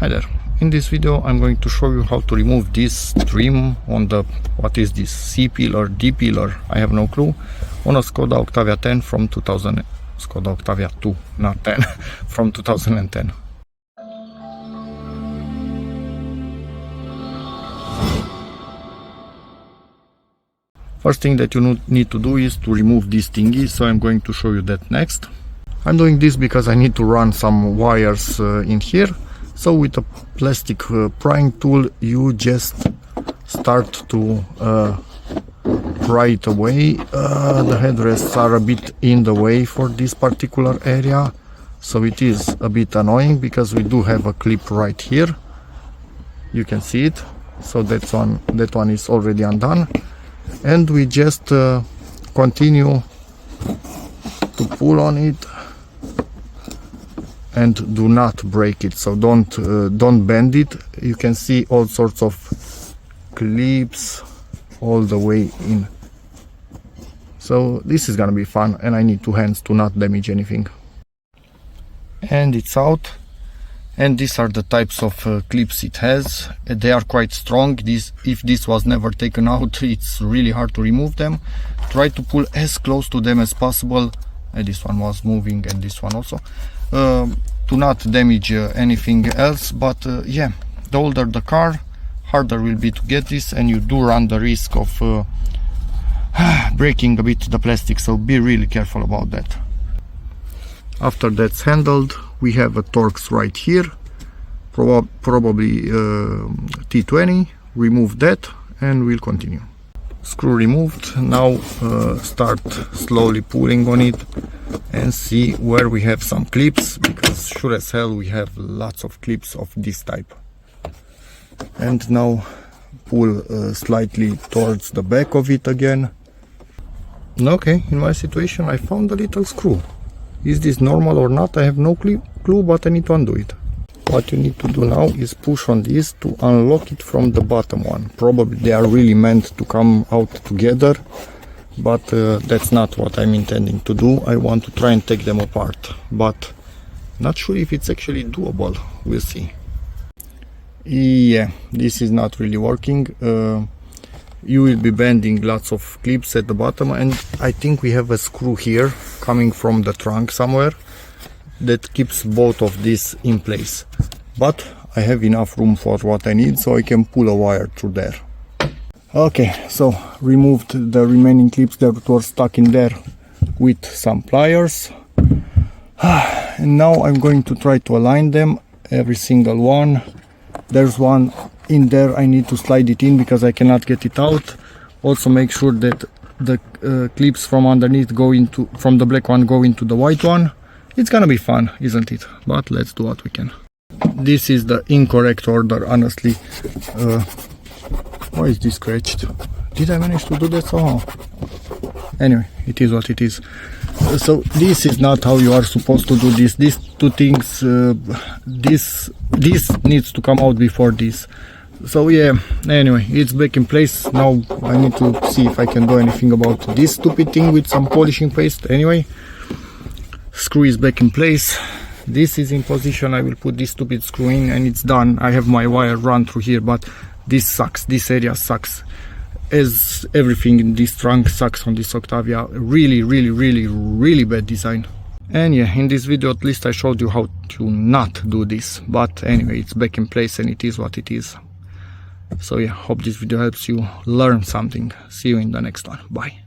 Hi there. In this video I'm going to show you how to remove this trim on the, what is this, C pillar, D pillar, I have no clue, on a Skoda Octavia 10 from 2000, Skoda Octavia 2, not 10, from 2010. First thing that you need to do is to remove this thingy, so I'm going to show you that next. I'm doing this because I need to run some wires in here. So with a plastic prying tool, you just start to pry it away. The headrests are a bit in the way for this particular area, so it is a bit annoying because we do have a clip right here. You can see it. So that one is already undone, and we just continue to pull on it. And do not break it, so don't bend it. You can see all sorts of clips all the way in. So this is gonna be fun, and I need two hands to not damage anything. And it's out. And these are the types of clips it has. They are quite strong. If this was never taken out, it's really hard to remove them. Try to pull as close to them as possible. This one was moving, and this one also. To not damage anything else, but yeah, the older the car, harder will be to get this, and you do run the risk of breaking a bit the plastic, so be really careful about that. After that's handled, we have a Torx right here, probably T20. Remove that and we'll continue. Screw removed. Now start slowly pulling on it and see where we have some clips, because sure as hell we have lots of clips of this type. And now pull slightly towards the back of it again. Okay, in my situation I found a little screw. Is this normal or not? I have no clue, but I need to undo it. What you need to do now is push on this to unlock it from the bottom one. Probably they are really meant to come out together, but that's not what I'm intending to do. I want to try and take them apart, but not sure if it's actually doable. We'll see. Yeah, this is not really working. You will be bending lots of clips at the bottom, and I think we have a screw here coming from the trunk somewhere that keeps both of these in place, but I have enough room for what I need, so I can pull a wire through there. Okay, so removed the remaining clips that were stuck in there with some pliers, and now I'm going to try to align them, every single one. There's one in there, I need to slide it in because I cannot get it out. Also make sure that the clips from underneath from the black one go into the white one. It's gonna be fun, isn't it? But let's do what we can. This is the incorrect order, honestly. Why is this scratched? Did I manage to do that somehow? Anyway, it is what it is. So this is not how you are supposed to do this. These two things, this needs to come out before this. So yeah, anyway, it's back in place. Now I need to see if I can do anything about this stupid thing with some polishing paste. Anyway, screw is back in place. This is in position. I will put this stupid screw in and it's done. I have my wire run through here, but this sucks. This area sucks, as everything in this trunk sucks on this Octavia. Really bad design. And yeah, in this video at least I showed you how to not do this, but anyway, it's back in place and it is what it is. So yeah, hope this video helps you learn something. See you in the next one. Bye.